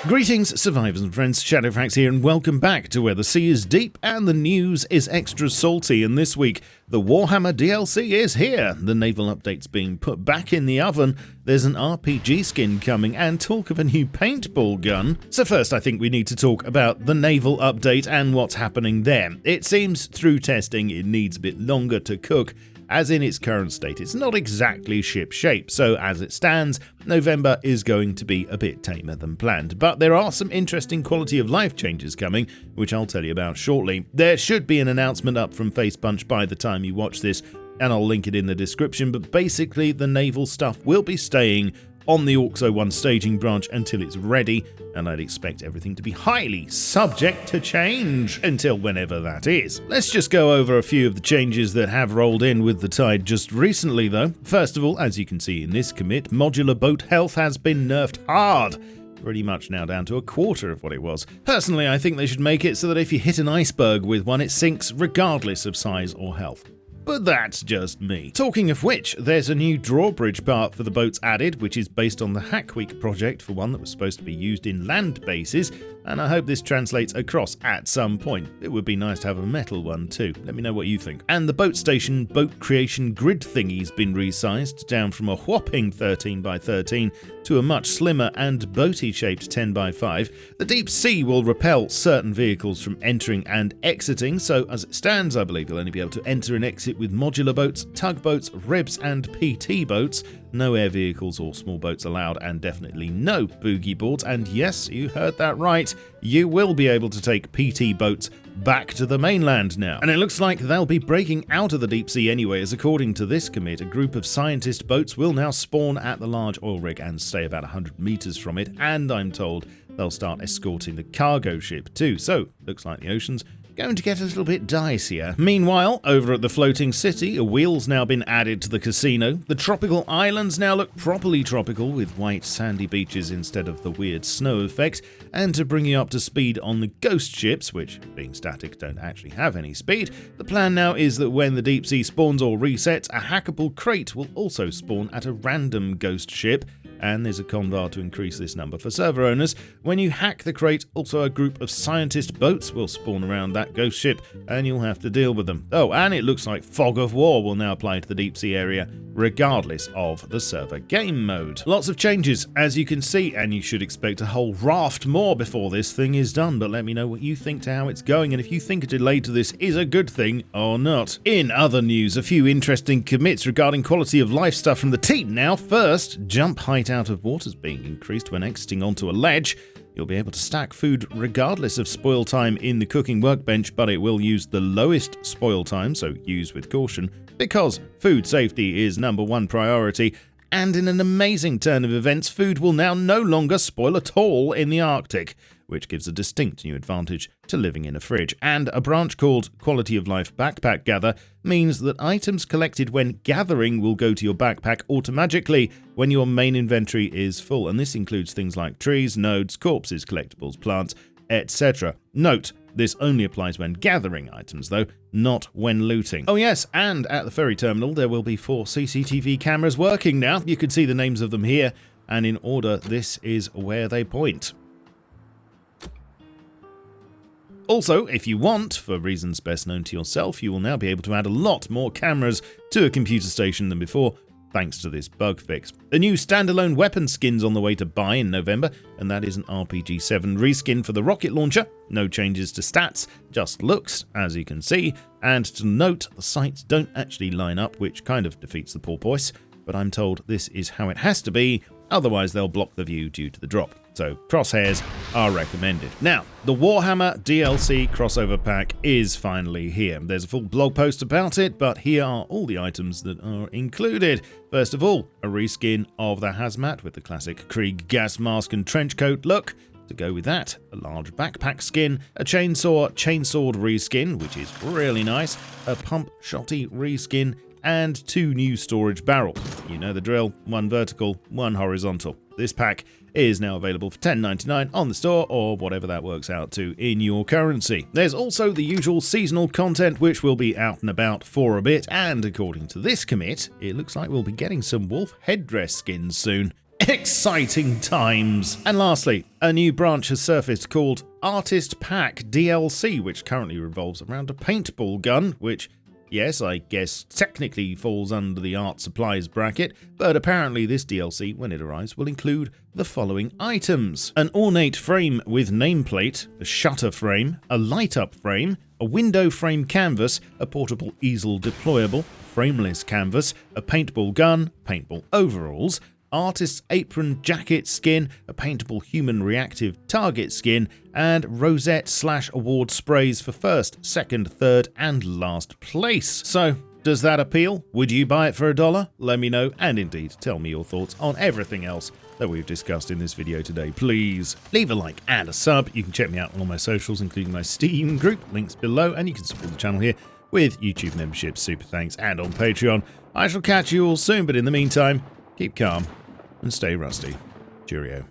Greetings, survivors and friends, SHADOWFRAX here, and welcome back to where the sea is deep and the news is extra salty. And this week, the Warhammer DLC is here. The Naval update's being put back in the oven, there's an RPG skin coming, and talk of a new paintball gun. So first, I think we need to talk about the Naval update and what's happening there. It seems, through testing, it needs a bit longer to cook, as in its current state it's not exactly ship-shape, so as it stands, November is going to be a bit tamer than planned. But there are some interesting quality of life changes coming, which I'll tell you about shortly. There should be an announcement up from Facepunch by the time you watch this, and I'll link it in the description, but basically the naval stuff will be staying on the Orcs 01 staging branch until it's ready, and I'd expect everything to be highly subject to change until whenever that is. Let's just go over a few of the changes that have rolled in with the tide just recently though. First of all, as you can see in this commit, modular boat health has been nerfed hard. Pretty much now down to a quarter of what it was. Personally, I think they should make it so that if you hit an iceberg with one, it sinks regardless of size or health. But that's just me. Talking of which, there's a new drawbridge part for the boats added, which is based on the Hackweek project for one that was supposed to be used in land bases, and I hope this translates across at some point. It would be nice to have a metal one too. Let me know what you think. And the boat station boat creation grid thingy's been resized down from a whopping 13x13 to a much slimmer and boaty shaped 10x5. The deep sea will repel certain vehicles from entering and exiting, so as it stands, I believe you'll only be able to enter and exit with modular boats, tugboats, ribs and PT boats. No air vehicles or small boats allowed, and definitely no boogie boards. And yes, you heard that right, you will be able to take PT boats back to the mainland now. And it looks like they'll be breaking out of the deep sea anyway, as according to this commit, a group of scientist boats will now spawn at the large oil rig and stay about 100 meters from it, and I'm told they'll start escorting the cargo ship too. So, looks like the ocean's going to get a little bit dicier. Meanwhile, over at the floating city, a wheel's now been added to the casino. The tropical islands now look properly tropical, with white sandy beaches instead of the weird snow effect. And to bring you up to speed on the ghost ships, which, being static, don't actually have any speed, the plan now is that when the deep sea spawns or resets, a hackable crate will also spawn at a random ghost ship, and there's a convar to increase this number for server owners. When you hack the crate, also a group of scientist boats will spawn around that ghost ship, and you'll have to deal with them. Oh, and it looks like Fog of War will now apply to the deep sea area, regardless of the server game mode. Lots of changes, as you can see, and you should expect a whole raft more before this thing is done, but let me know what you think to how it's going, and if you think a delay to this is a good thing or not. In other news, a few interesting commits regarding quality of life stuff from the team now. First, jump height out of water's being increased when exiting onto a ledge. You'll be able to stack food regardless of spoil time in the cooking workbench, but it will use the lowest spoil time, so use with caution, because food safety is #1 priority. And in an amazing turn of events, food will now no longer spoil at all in the Arctic, which gives a distinct new advantage to living in a fridge. And a branch called Quality of Life Backpack Gather means that items collected when gathering will go to your backpack automatically when your main inventory is full, and this includes things like trees, nodes, corpses, collectibles, plants, etc. Note, this only applies when gathering items though, not when looting. Oh yes, and at the ferry terminal there will be 4 CCTV cameras working now. You can see the names of them here, and in order, this is where they point. Also, if you want, for reasons best known to yourself, you will now be able to add a lot more cameras to a computer station than before, thanks to this bug fix. A new standalone weapon skin's on the way to buy in November, and that is an RPG7 reskin for the rocket launcher. No changes to stats, just looks, as you can see, and to note, the sights don't actually line up, which kind of defeats the porpoise, but I'm told this is how it has to be, otherwise they'll block the view due to the drop. So crosshairs are recommended. Now, the Warhammer DLC crossover pack is finally here. There's a full blog post about it, but here are all the items that are included. First of all, a reskin of the hazmat with the classic Krieg gas mask and trench coat look. To go with that, a large backpack skin, a chainsawed reskin, which is really nice, a pump shotty reskin, and 2 new storage barrels. You know the drill, 1 vertical, 1 horizontal. This pack is now available for $10.99 on the store, or whatever that works out to in your currency. There's also the usual seasonal content, which will be out and about for a bit, and according to this commit, it looks like we'll be getting some wolf headdress skins soon. Exciting times! And lastly, a new branch has surfaced called Artist Pack DLC, which currently revolves around a paintball gun, which, yes, I guess technically falls under the art supplies bracket, but apparently this DLC, when it arrives, will include the following items: an ornate frame with nameplate, a shutter frame, a light-up frame, a window frame canvas, a portable easel deployable, frameless canvas, a paintball gun, paintball overalls, artist's apron jacket skin, a paintable human reactive target skin, and rosette/award sprays for first, second, third, and last place. So, does that appeal? Would you buy it for $1? Let me know, and indeed, tell me your thoughts on everything else that we've discussed in this video today, please. Leave a like and a sub. You can check me out on all my socials, including my Steam group, links below, and you can support the channel here with YouTube memberships, super thanks, and on Patreon. I shall catch you all soon, but in the meantime, keep calm and stay rusty. Cheerio.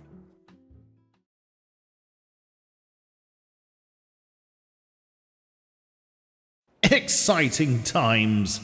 Exciting times!